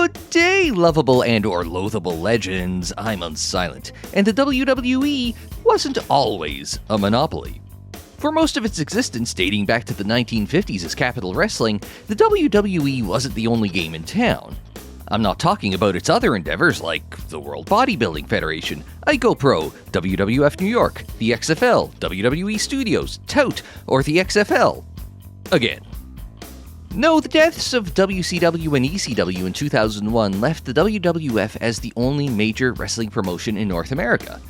Good day, lovable and/or loathable legends. I'm Unsilent, and the WWE wasn't always a monopoly. For most of its existence, dating back to the 1950s as Capital Wrestling, the WWE wasn't the only game in town. I'm not talking about its other endeavors like the World Bodybuilding Federation, IGoPro, WWF New York, the XFL, WWE Studios, Tout, or the XFL. Again. No, the deaths of WCW and ECW in 2001 left the WWF as the only major wrestling promotion in North America.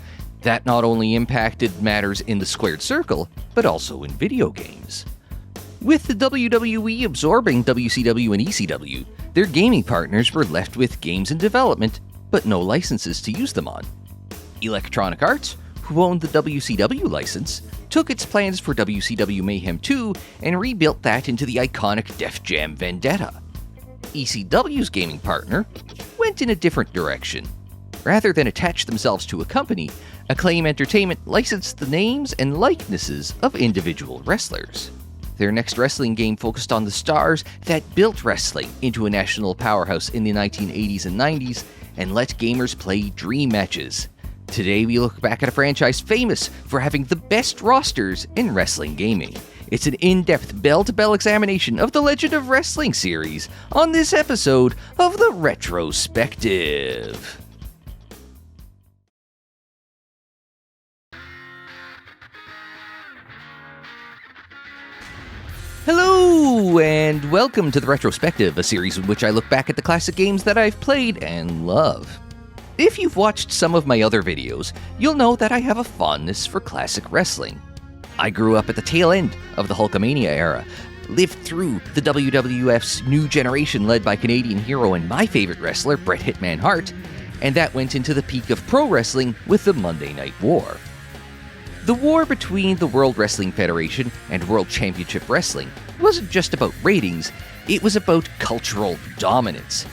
That not only impacted matters in the squared circle, but also in video games. With the WWE absorbing WCW and ECW, their gaming partners were left with games in development, but no licenses to use them on. Electronic Arts, who owned the WCW license, took its plans for WCW Mayhem 2 and rebuilt that into the iconic Def Jam Vendetta. ECW's gaming partner went in a different direction. Rather than attach themselves to a company, Acclaim Entertainment licensed the names and likenesses of individual wrestlers. Their next wrestling game focused on the stars that built wrestling into a national powerhouse in the 1980s and 90s and let gamers play dream matches. Today we look back at a franchise famous for having the best rosters in wrestling gaming. It's an in-depth bell-to-bell examination of the Legend of Wrestling series on this episode of the RETROspective. Hello, and welcome to the RETROspective, a series in which I look back at the classic games that I've played and love. If you've watched some of my other videos, you'll know that I have a fondness for classic wrestling. I grew up at the tail end of the Hulkamania era, lived through the WWF's new generation led by Canadian hero and my favorite wrestler, Bret Hitman Hart, and that went into the peak of pro wrestling with the Monday Night War. The war between the World Wrestling Federation and World Championship Wrestling wasn't just about ratings, it was about cultural dominance.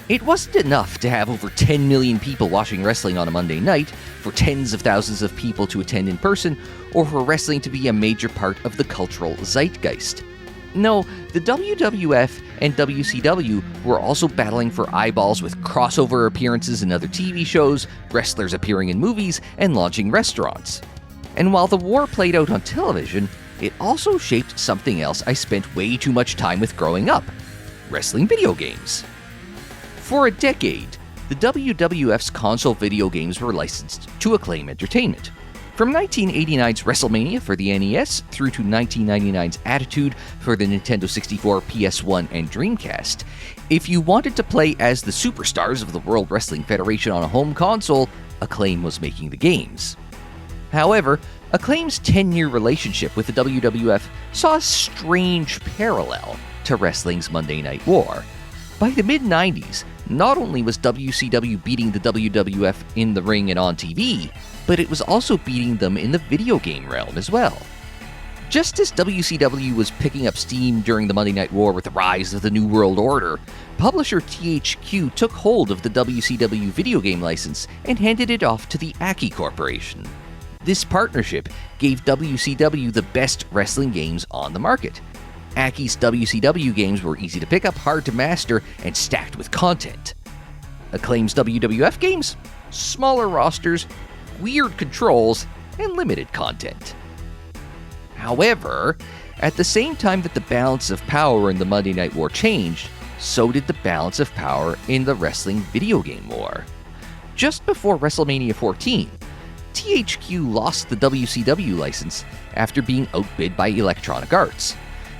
It wasn't enough to have over 10 million people watching wrestling on a Monday night, for tens of thousands of people to attend in person, or for wrestling to be a major part of the cultural zeitgeist. No, the WWF and WCW were also battling for eyeballs with crossover appearances in other TV shows, wrestlers appearing in movies, and launching restaurants. And while the war played out on television, it also shaped something else I spent way too much time with growing up: wrestling video games. For a decade, the WWF's console video games were licensed to Acclaim Entertainment. From 1989's WrestleMania for the NES through to 1999's Attitude for the Nintendo 64, PS1, and Dreamcast, if you wanted to play as the superstars of the World Wrestling Federation on a home console, Acclaim was making the games. However, Acclaim's 10-year relationship with the WWF saw a strange parallel to wrestling's Monday Night War. By the mid-90s, not only was WCW beating the WWF in the ring and on TV, but it was also beating them in the video game realm as well. Just as WCW was picking up steam during the Monday Night War with the rise of the New World Order, publisher THQ took hold of the WCW video game license and handed it off to the Aki Corporation. This partnership gave WCW the best wrestling games on the market. Aki's WCW games were easy to pick up, hard to master, and stacked with content. Acclaim's WWF games? Smaller rosters, weird controls, and limited content. However, at the same time that the balance of power in the Monday Night War changed, so did the balance of power in the wrestling video game war. Just before WrestleMania 14, THQ lost the WCW license after being outbid by Electronic Arts.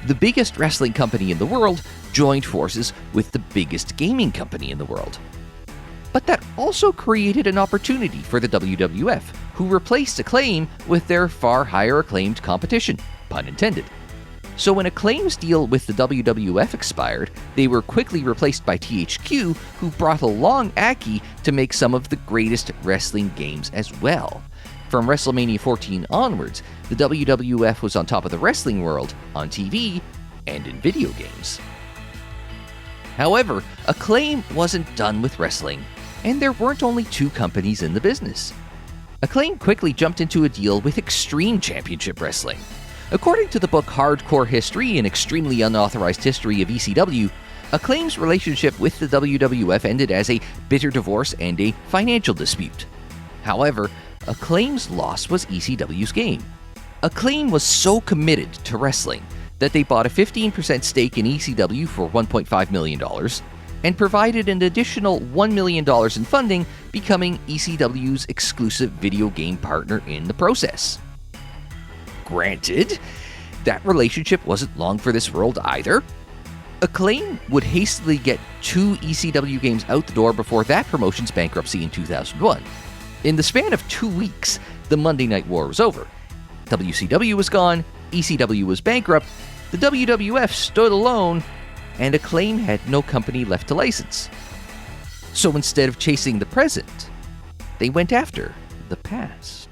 The biggest wrestling company in the world joined forces with the biggest gaming company in the world. But that also created an opportunity for the WWF, who replaced Acclaim with their far higher acclaimed competition, pun intended. So when Acclaim's deal with the WWF expired, they were quickly replaced by THQ, who brought along Aki to make some of the greatest wrestling games as well. From WrestleMania 14 onwards, the WWF was on top of the wrestling world, on TV, and in video games. However, Acclaim wasn't done with wrestling, and there weren't only two companies in the business. Acclaim quickly jumped into a deal with Extreme Championship Wrestling. According to the book Hardcore History and Extremely Unauthorized History of ECW, Acclaim's relationship with the WWF ended as a bitter divorce and a financial dispute. However, Acclaim's loss was ECW's gain. Acclaim was so committed to wrestling that they bought a 15% stake in ECW for $1.5 million and provided an additional $1 million in funding, becoming ECW's exclusive video game partner in the process. Granted, that relationship wasn't long for this world either. Acclaim would hastily get 2 ECW games out the door before that promotion's bankruptcy in 2001. In the span of 2 weeks, the Monday Night War was over. WCW was gone, ECW was bankrupt, the WWF stood alone, and Acclaim had no company left to license. So instead of chasing the present, they went after the past.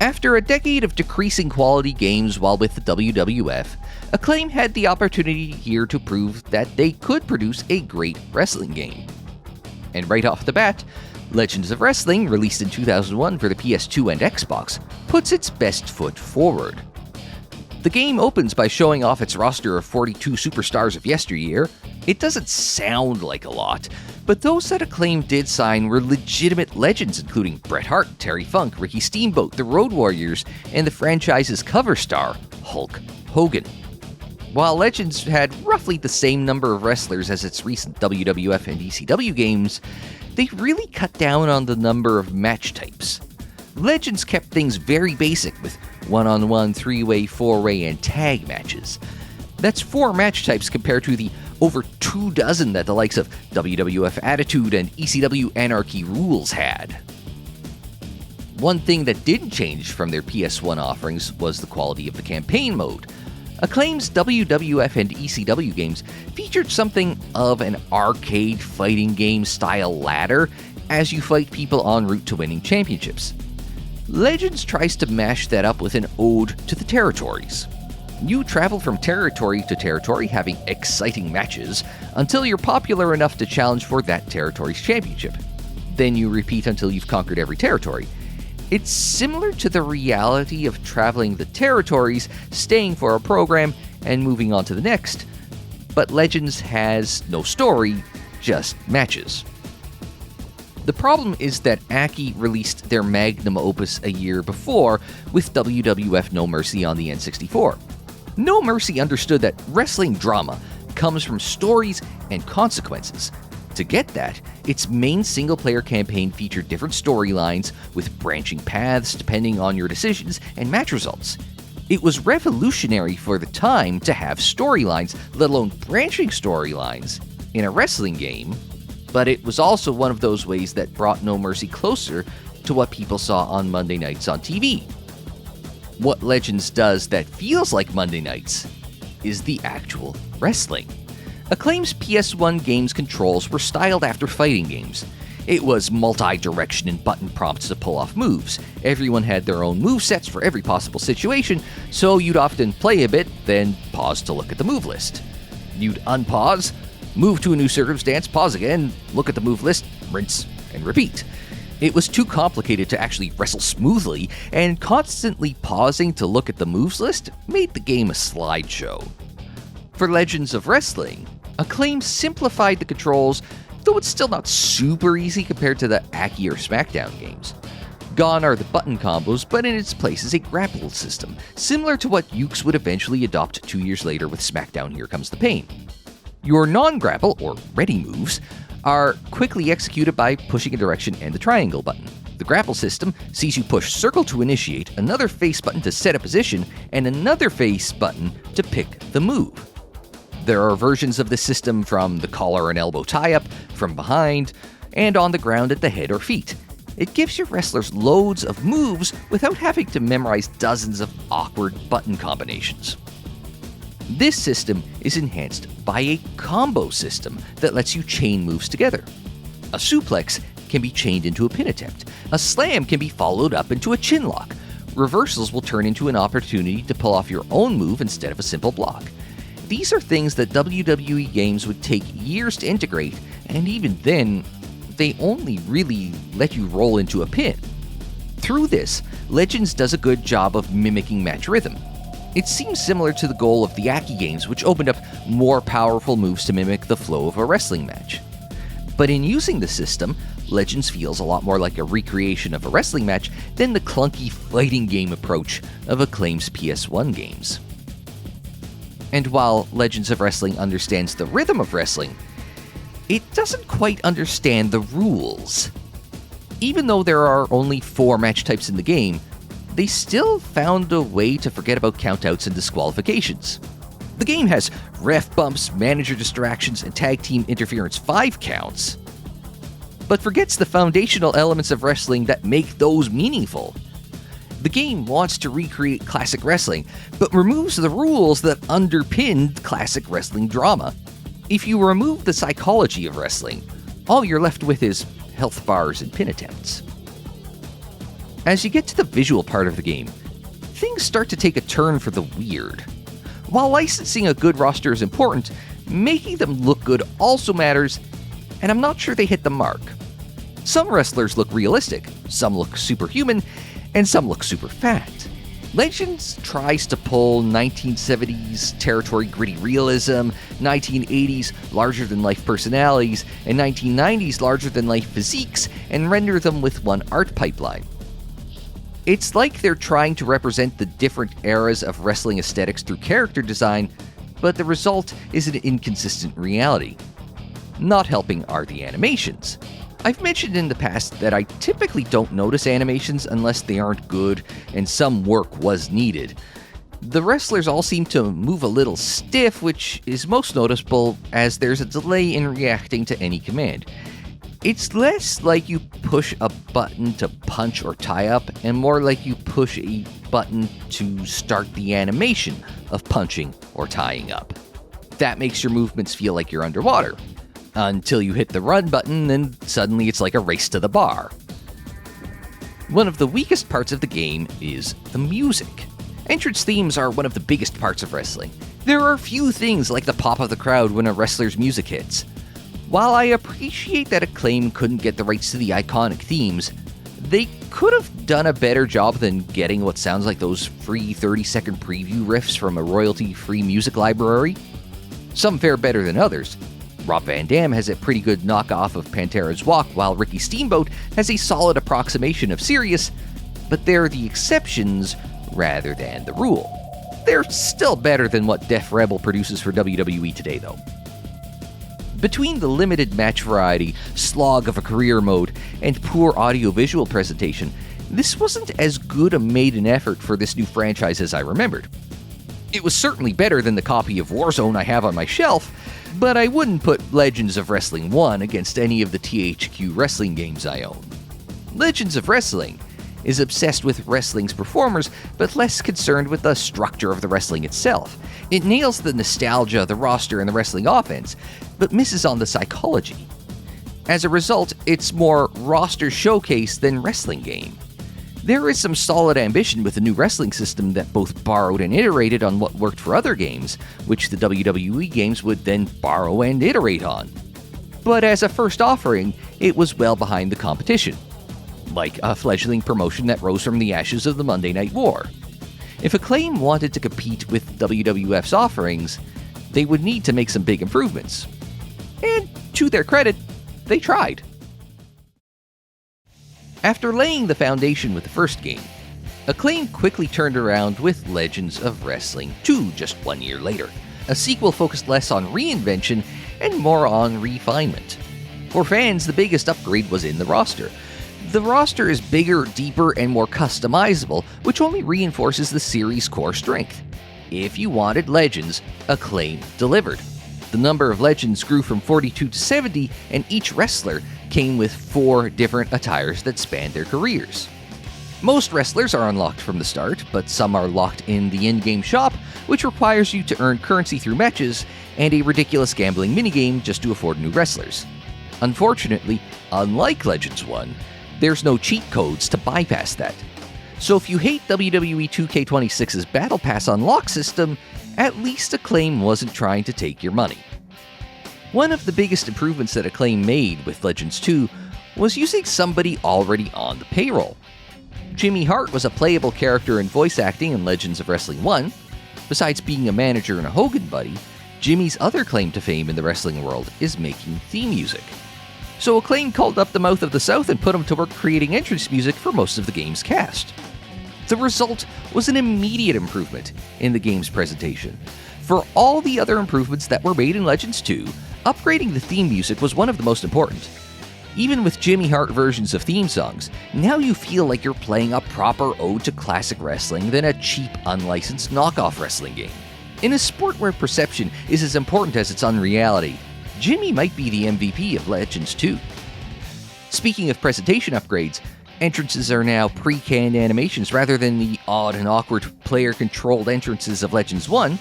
After a decade of decreasing quality games while with the WWF, Acclaim had the opportunity here to prove that they could produce a great wrestling game. And right off the bat, Legends of Wrestling, released in 2001 for the PS2 and Xbox, puts its best foot forward. The game opens by showing off its roster of 42 superstars of yesteryear. It doesn't sound like a lot, but those that Acclaim did sign were legitimate legends, including Bret Hart, Terry Funk, Ricky Steamboat, the Road Warriors, and the franchise's cover star, Hulk Hogan. While Legends had roughly the same number of wrestlers as its recent WWF and ECW games, they really cut down on the number of match types. Legends kept things very basic with one-on-one, three-way, four-way, and tag matches. That's 4 match types compared to the over 24 that the likes of WWF Attitude and ECW Anarchy Rules had. One thing that didn't change from their PS1 offerings was the quality of the campaign mode. Acclaim's WWF and ECW games featured something of an arcade fighting game style ladder as you fight people en route to winning championships. Legends tries to mash that up with an ode to the territories. You travel from territory to territory having exciting matches until you're popular enough to challenge for that territory's championship. Then you repeat until you've conquered every territory. It's similar to the reality of traveling the territories, staying for a program, and moving on to the next, but Legends has no story, just matches. The problem is that Aki released their magnum opus a year before with WWF No Mercy on the N64. No Mercy understood that wrestling drama comes from stories and consequences. To get that, its main single-player campaign featured different storylines with branching paths depending on your decisions and match results. It was revolutionary for the time to have storylines, let alone branching storylines, in a wrestling game, but it was also one of those ways that brought No Mercy closer to what people saw on Monday nights on TV. What Legends does that feels like Monday nights is the actual wrestling. Acclaim's PS1 game's controls were styled after fighting games. It was multi-direction and button prompts to pull off moves. Everyone had their own movesets for every possible situation, so you'd often play a bit, then pause to look at the move list. You'd unpause, move to a new circumstance, pause again, look at the move list, rinse, and repeat. It was too complicated to actually wrestle smoothly, and constantly pausing to look at the moves list made the game a slideshow. For Legends of Wrestling, Acclaim simplified the controls, though it's still not super easy compared to the Aki or SmackDown games. Gone are the button combos, but in its place is a grapple system, similar to what Ukes would eventually adopt 2 years later with SmackDown Here Comes the Pain. Your non-grapple, or ready moves, are quickly executed by pushing a direction and the triangle button. The grapple system sees you push circle to initiate, another face button to set a position, and another face button to pick the move. There are versions of the system from the collar and elbow tie-up, from behind, and on the ground at the head or feet. It gives your wrestlers loads of moves without having to memorize dozens of awkward button combinations. This system is enhanced by a combo system that lets you chain moves together. A suplex can be chained into a pin attempt. A slam can be followed up into a chin lock. Reversals will turn into an opportunity to pull off your own move instead of a simple block. These are things that WWE Games would take years to integrate, and even then, they only really let you roll into a pin. Through this, Legends does a good job of mimicking match rhythm. It seems similar to the goal of the WWE Games, which opened up more powerful moves to mimic the flow of a wrestling match. But in using the system, Legends feels a lot more like a recreation of a wrestling match than the clunky fighting game approach of Acclaim's PS1 games. And while Legends of Wrestling understands the rhythm of wrestling, it doesn't quite understand the rules. Even though there are only 4 match types in the game, they still found a way to forget about countouts and disqualifications. The game has ref bumps, manager distractions, and tag team interference 5 counts, but forgets the foundational elements of wrestling that make those meaningful. The game wants to recreate classic wrestling, but removes the rules that underpinned classic wrestling drama. If you remove the psychology of wrestling, all you're left with is health bars and pin attempts. As you get to the visual part of the game, things start to take a turn for the weird. While licensing a good roster is important, making them look good also matters, and I'm not sure they hit the mark. Some wrestlers look realistic, some look superhuman, and some look super fat. Legends tries to pull 1970s territory gritty realism, 1980s larger-than-life personalities, and 1990s larger-than-life physiques and render them with one art pipeline. It's like they're trying to represent the different eras of wrestling aesthetics through character design, but the result is an inconsistent reality. Not helping are the animations. I've mentioned in the past that I typically don't notice animations unless they aren't good and some work was needed. The wrestlers all seem to move a little stiff, which is most noticeable as there's a delay in reacting to any command. It's less like you push a button to punch or tie up, and more like you push a button to start the animation of punching or tying up. That makes your movements feel like you're underwater. Until you hit the run button, and suddenly it's like a race to the bar. One of the weakest parts of the game is the music. Entrance themes are one of the biggest parts of wrestling. There are few things like the pop of the crowd when a wrestler's music hits. While I appreciate that Acclaim couldn't get the rights to the iconic themes, they could have done a better job than getting what sounds like those free 30-second preview riffs from a royalty-free music library. Some fare better than others. Rob Van Dam has a pretty good knockoff of Pantera's Walk, while Ricky Steamboat has a solid approximation of Sirius, but they're the exceptions rather than the rule. They're still better than what Def Rebel produces for WWE today, though. Between the limited match variety, slog of a career mode, and poor audio-visual presentation, this wasn't as good a maiden effort for this new franchise as I remembered. It was certainly better than the copy of Warzone I have on my shelf, but I wouldn't put Legends of Wrestling 1 against any of the THQ wrestling games I own. Legends of Wrestling is obsessed with wrestling's performers, but less concerned with the structure of the wrestling itself. It nails the nostalgia, the roster, and the wrestling offense, but misses on the psychology. As a result, it's more roster showcase than wrestling game. There is some solid ambition with the new wrestling system that both borrowed and iterated on what worked for other games, which the WWE Games would then borrow and iterate on. But as a first offering, it was well behind the competition, like a fledgling promotion that rose from the ashes of the Monday Night War. If Acclaim wanted to compete with WWF's offerings, they would need to make some big improvements. And to their credit, they tried. After laying the foundation with the first game, Acclaim quickly turned around with Legends of Wrestling 2 just 1 year later, a sequel focused less on reinvention and more on refinement. For fans, the biggest upgrade was in the roster. The roster is bigger, deeper, and more customizable, which only reinforces the series' core strength. If you wanted Legends, Acclaim delivered. The number of Legends grew from 42 to 70, and each wrestler came with 4 different attires that spanned their careers. Most wrestlers are unlocked from the start, but some are locked in the in-game shop, which requires you to earn currency through matches and a ridiculous gambling minigame just to afford new wrestlers. Unfortunately, unlike Legends 1, there's no cheat codes to bypass that. So if you hate WWE 2K26's Battle Pass unlock system, at least Acclaim wasn't trying to take your money. One of the biggest improvements that Acclaim made with Legends 2 was using somebody already on the payroll. Jimmy Hart was a playable character in voice acting in Legends of Wrestling 1, Besides being a manager and a Hogan buddy, Jimmy's other claim to fame in the wrestling world is making theme music. So Acclaim called up the mouth of the South and put him to work creating entrance music for most of the game's cast. The result was an immediate improvement in the game's presentation. For all the other improvements that were made in Legends 2, upgrading the theme music was one of the most important. Even with Jimmy Hart versions of theme songs, now you feel like you're playing a proper ode to classic wrestling than a cheap, unlicensed knockoff wrestling game. In a sport where perception is as important as its unreality, Jimmy might be the MVP of Legends 2. Speaking of presentation upgrades, entrances are now pre-canned animations rather than the odd and awkward player-controlled entrances of Legends 1.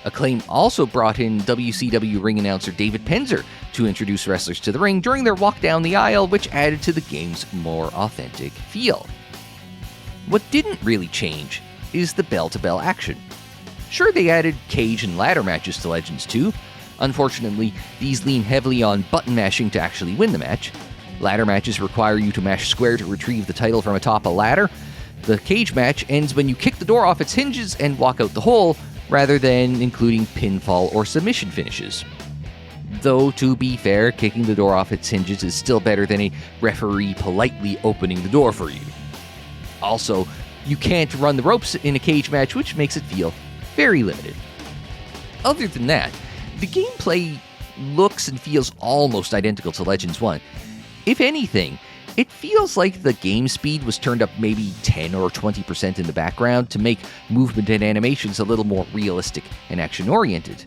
Acclaim also brought in WCW ring announcer David Penzer to introduce wrestlers to the ring during their walk down the aisle, which added to the game's more authentic feel. What didn't really change is the bell-to-bell action. Sure, they added cage and ladder matches to Legends 2. Unfortunately, these lean heavily on button mashing to actually win the match. Ladder matches require you to mash square to retrieve the title from atop a ladder. The cage match ends when you kick the door off its hinges and walk out the hole, rather than including pinfall or submission finishes. Though, to be fair, kicking the door off its hinges is still better than a referee politely opening the door for you. Also, you can't run the ropes in a cage match, which makes it feel very limited. Other than that, the gameplay looks and feels almost identical to Legends 1. If anything, it feels like the game speed was turned up maybe 10 or 20% in the background to make movement and animations a little more realistic and action-oriented.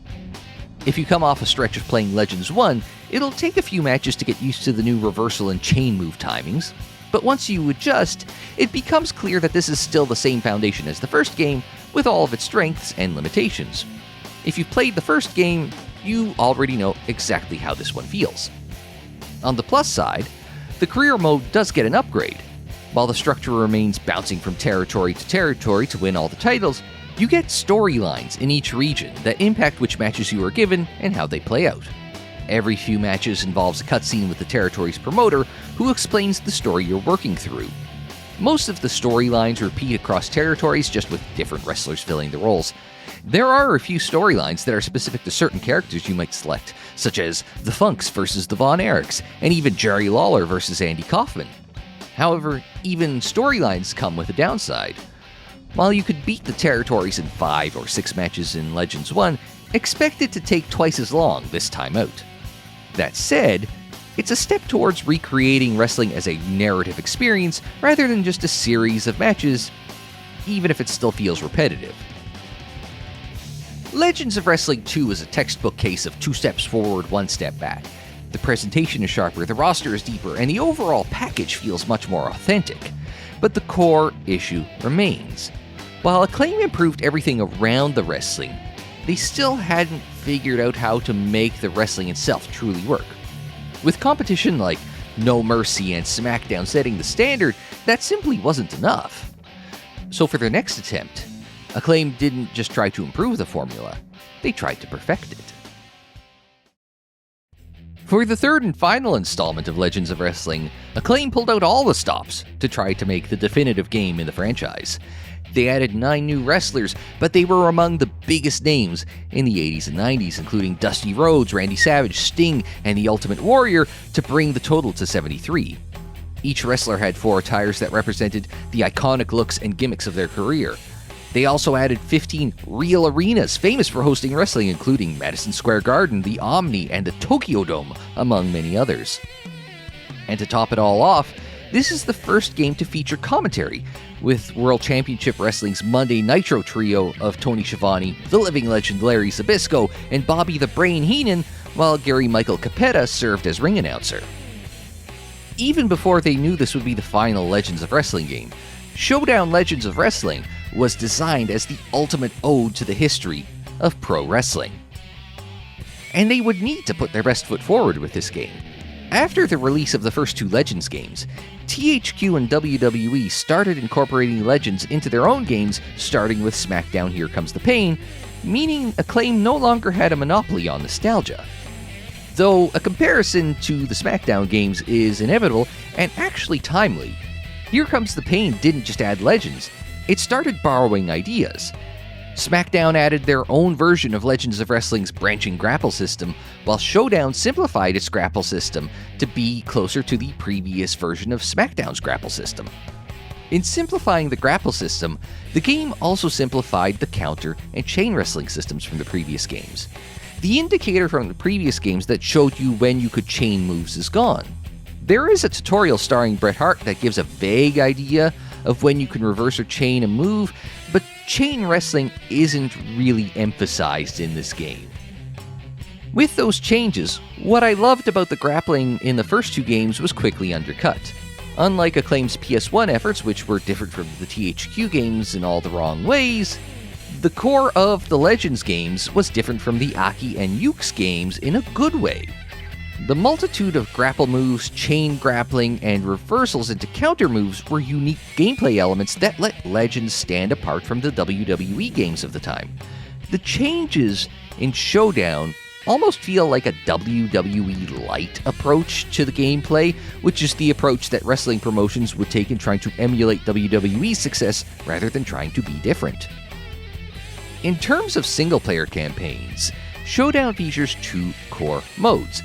If you come off a stretch of playing Legends 1, it'll take a few matches to get used to the new reversal and chain move timings, but once you adjust, it becomes clear that this is still the same foundation as the first game, with all of its strengths and limitations. If you've played the first game, you already know exactly how this one feels. On the plus side, the career mode does get an upgrade. While the structure remains bouncing from territory to win all the titles, you get storylines in each region that impact which matches you are given and how they play out. Every few matches involves a cutscene with the territory's promoter who explains the story you're working through. Most of the storylines repeat across territories, just with different wrestlers filling the roles. There are a few storylines that are specific to certain characters you might select, such as the Funks versus the Von Erichs, and even Jerry Lawler versus Andy Kaufman. However, even storylines come with a downside. While you could beat the territories in 5 or 6 matches in Legends 1, expect it to take twice as long this time out. That said, it's a step towards recreating wrestling as a narrative experience rather than just a series of matches, even if it still feels repetitive. Legends of Wrestling 2 is a textbook case of 2 steps forward, 1 step back. The presentation is sharper, the roster is deeper, and the overall package feels much more authentic. But the core issue remains. While Acclaim improved everything around the wrestling, they still hadn't figured out how to make the wrestling itself truly work. With competition like No Mercy and SmackDown setting the standard, that simply wasn't enough. So for their next attempt, Acclaim didn't just try to improve the formula, they tried to perfect it. For the third and final installment of Legends of Wrestling, Acclaim pulled out all the stops to try to make the definitive game in the franchise. They added 9 new wrestlers, but they were among the biggest names in the 80s and 90s, including Dusty Rhodes, Randy Savage, Sting, and the Ultimate Warrior, to bring the total to 73. Each wrestler had 4 attires that represented the iconic looks and gimmicks of their career. They also added 15 real arenas famous for hosting wrestling, including Madison Square Garden, the Omni, and the Tokyo Dome, among many others. And to top it all off, this is the first game to feature commentary, with World Championship Wrestling's Monday Nitro trio of Tony Schiavone, the living legend Larry Zbyszko, and Bobby the Brain Heenan, while Gary Michael Capetta served as ring announcer. Even before they knew this would be the final Legends of Wrestling game, Showdown Legends of Wrestling was designed as the ultimate ode to the history of pro wrestling. And they would need to put their best foot forward with this game. After the release of the first 2 Legends games, THQ and WWE started incorporating Legends into their own games, starting with SmackDown Here Comes the Pain, meaning Acclaim no longer had a monopoly on nostalgia. Though a comparison to the SmackDown games is inevitable and actually timely, Here Comes the Pain didn't just add Legends, it started borrowing ideas. SmackDown added their own version of Legends of Wrestling's branching grapple system, while Showdown simplified its grapple system to be closer to the previous version of SmackDown's grapple system. In simplifying the grapple system, the game also simplified the counter and chain wrestling systems from the previous games. The indicator from the previous games that showed you when you could chain moves is gone. There is a tutorial starring Bret Hart that gives a vague idea of when you can reverse or chain a move, but chain wrestling isn't really emphasized in this game. With those changes, what I loved about the grappling in the first two games was quickly undercut. Unlike Acclaim's PS1 efforts, which were different from the THQ games in all the wrong ways, the core of the Legends games was different from the Aki and Yuke's games in a good way. The multitude of grapple moves, chain grappling, and reversals into counter moves were unique gameplay elements that let Legends stand apart from the WWE games of the time. The changes in Showdown almost feel like a WWE light approach to the gameplay, which is the approach that wrestling promotions would take in trying to emulate WWE's success rather than trying to be different. In terms of single-player campaigns, Showdown features two core modes.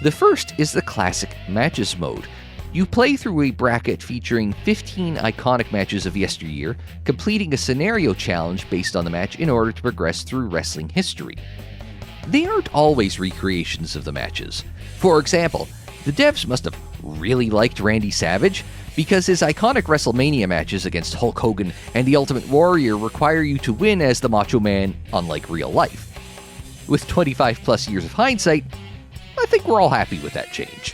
The first is the classic matches mode. You play through a bracket featuring 15 iconic matches of yesteryear, completing a scenario challenge based on the match in order to progress through wrestling history. They aren't always recreations of the matches. For example, the devs must have really liked Randy Savage, because his iconic WrestleMania matches against Hulk Hogan and The Ultimate Warrior require you to win as the Macho Man, unlike real life. With 25 plus years of hindsight, I think we're all happy with that change.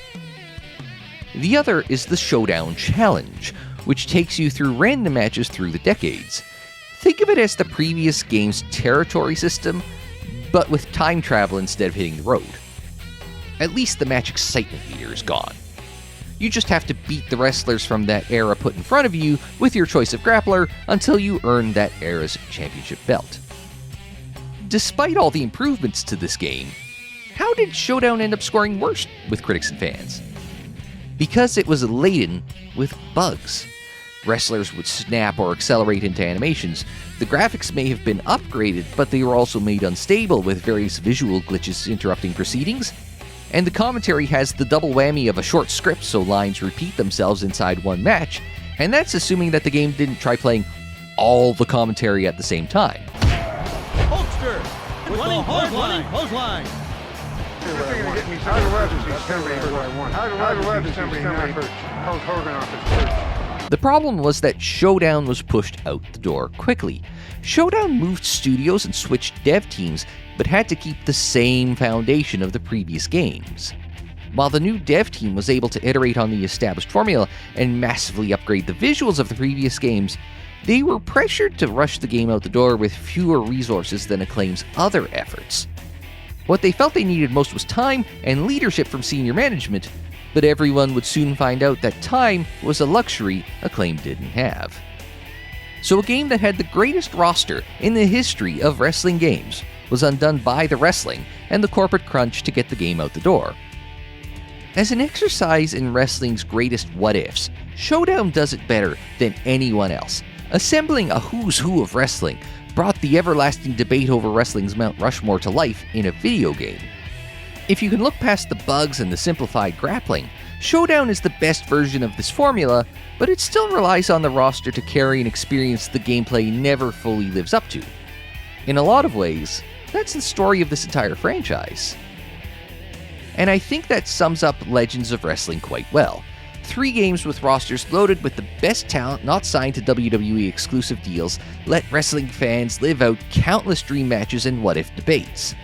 The other is the Showdown Challenge, which takes you through random matches through the decades. Think of it as the previous game's territory system, but with time travel instead of hitting the road. At least the match excitement meter is gone. You just have to beat the wrestlers from that era put in front of you with your choice of grappler until you earn that era's championship belt. Despite all the improvements to this game, how did Showdown end up scoring worse with critics and fans? Because it was laden with bugs. Wrestlers would snap or accelerate into animations. The graphics may have been upgraded, but they were also made unstable with various visual glitches interrupting proceedings. And the commentary has the double whammy of a short script so lines repeat themselves inside one match, and that's assuming that the game didn't try playing all the commentary at the same time. Hulkster with running clothesline. The problem was that Showdown was pushed out the door quickly. Showdown moved studios and switched dev teams, but had to keep the same foundation of the previous games. While the new dev team was able to iterate on the established formula and massively upgrade the visuals of the previous games, they were pressured to rush the game out the door with fewer resources than Acclaim's other efforts. What they felt they needed most was time and leadership from senior management, but everyone would soon find out that time was a luxury Acclaim didn't have. So a game that had the greatest roster in the history of wrestling games was undone by the wrestling and the corporate crunch to get the game out the door. As an exercise in wrestling's greatest what-ifs, Showdown does it better than anyone else. Assembling a who's who of wrestling brought the everlasting debate over wrestling's Mount Rushmore to life in a video game. If you can look past the bugs and the simplified grappling, Showdown is the best version of this formula, but it still relies on the roster to carry an experience the gameplay never fully lives up to. In a lot of ways, that's the story of this entire franchise. And I think that sums up Legends of Wrestling quite well. 3 games with rosters loaded with the best talent not signed to WWE exclusive deals let wrestling fans live out countless dream matches and what-if debates.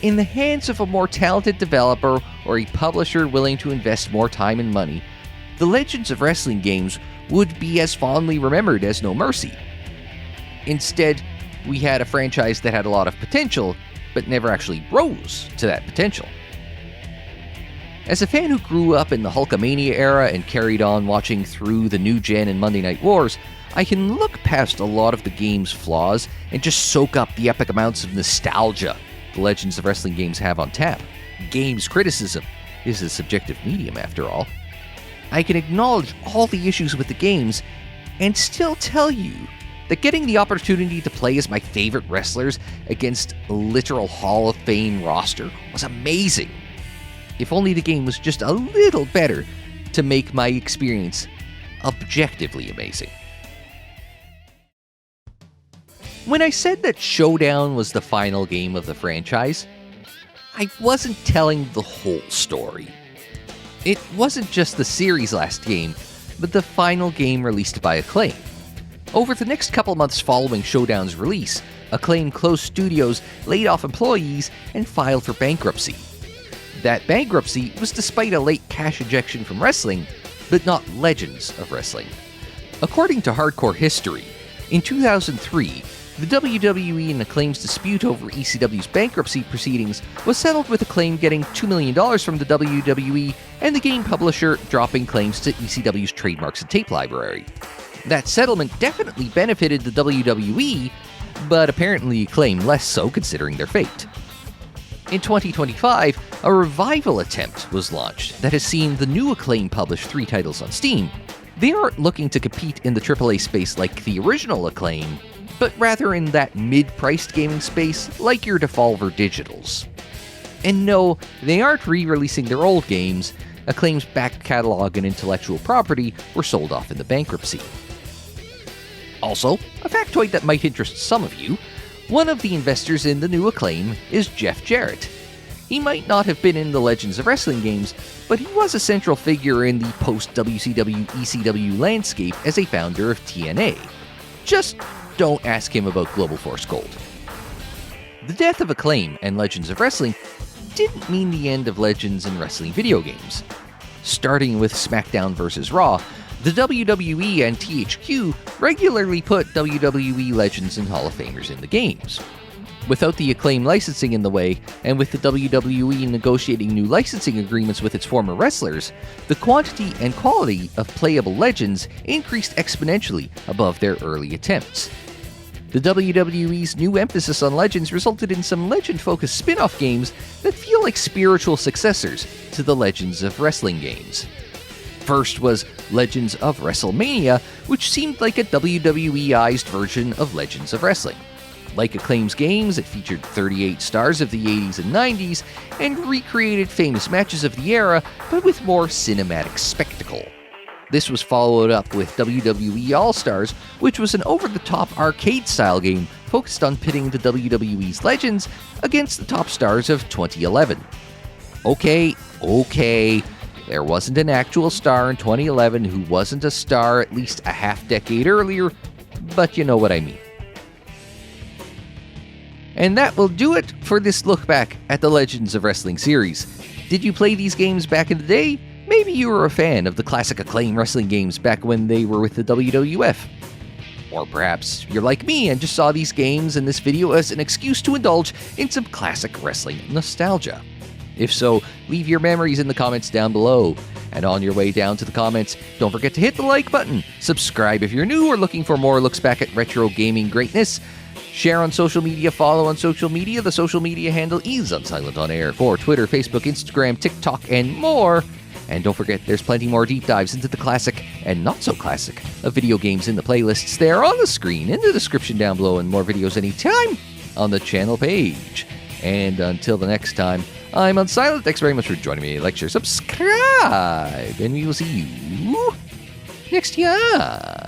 In the hands of a more talented developer or a publisher willing to invest more time and money, the Legends of Wrestling games would be as fondly remembered as No Mercy. Instead, we had a franchise that had a lot of potential, but never actually rose to that potential. As a fan who grew up in the Hulkamania era and carried on watching through the New Gen and Monday Night Wars, I can look past a lot of the game's flaws and just soak up the epic amounts of nostalgia the Legends of Wrestling games have on tap. Games criticism is a subjective medium, after all. I can acknowledge all the issues with the games and still tell you that getting the opportunity to play as my favorite wrestlers against a literal Hall of Fame roster was amazing. If only the game was just a little better to make my experience objectively amazing. When I said that Showdown was the final game of the franchise, I wasn't telling the whole story. It wasn't just the series' last game, but the final game released by Acclaim. Over the next couple months following Showdown's release, Acclaim closed studios, laid off employees, and filed for bankruptcy. That bankruptcy was despite a late cash injection from wrestling, but not Legends of Wrestling. According to Hardcore History, in 2003, the WWE and Acclaim's dispute over ECW's bankruptcy proceedings was settled with Acclaim getting $2 million from the WWE and the game publisher dropping claims to ECW's trademarks and tape library. That settlement definitely benefited the WWE, but apparently Acclaim less so considering their fate. In 2025, a revival attempt was launched that has seen the new Acclaim publish 3 titles on Steam. They aren't looking to compete in the AAA space like the original Acclaim, but rather in that mid-priced gaming space like your Devolver Digitals. And no, they aren't re-releasing their old games. Acclaim's back catalog and intellectual property were sold off in the bankruptcy. Also, a factoid that might interest some of you, one of the investors in the new Acclaim is Jeff Jarrett. He might not have been in the Legends of Wrestling games, but he was a central figure in the post-WCW ECW landscape as a founder of TNA. Just don't ask him about Global Force Gold. The death of Acclaim and Legends of Wrestling didn't mean the end of Legends and wrestling video games. Starting with SmackDown vs. Raw, the WWE and THQ regularly put WWE Legends and Hall of Famers in the games. Without the Acclaim licensing in the way, and with the WWE negotiating new licensing agreements with its former wrestlers, the quantity and quality of playable Legends increased exponentially above their early attempts. The WWE's new emphasis on Legends resulted in some Legend-focused spin-off games that feel like spiritual successors to the Legends of Wrestling games. First was Legends of WrestleMania, which seemed like a WWE-ized version of Legends of Wrestling. Like Acclaim's games, it featured 38 stars of the 80s and 90s, and recreated famous matches of the era, but with more cinematic spectacle. This was followed up with WWE All-Stars, which was an over-the-top arcade-style game focused on pitting the WWE's legends against the top stars of 2011. Okay, there wasn't an actual star in 2011 who wasn't a star at least a half-decade earlier, but you know what I mean. And that will do it for this look back at the Legends of Wrestling series. Did you play these games back in the day? Maybe you were a fan of the classic Acclaim wrestling games back when they were with the WWF. Or perhaps you're like me and just saw these games and this video as an excuse to indulge in some classic wrestling nostalgia. If so, leave your memories in the comments down below. And on your way down to the comments, don't forget to hit the like button, subscribe if you're new or looking for more looks back at retro gaming greatness, share on social media, follow on social media. The social media handle is Unsilent on Air for Twitter, Facebook, Instagram, TikTok, and more. And don't forget, there's plenty more deep dives into the classic and not so classic of video games in the playlists there on the screen, in the description down below, and more videos anytime on the channel page. And until the next time, I'm Unsilent. Thanks very much for joining me. Like, share, subscribe, and we will see you next time.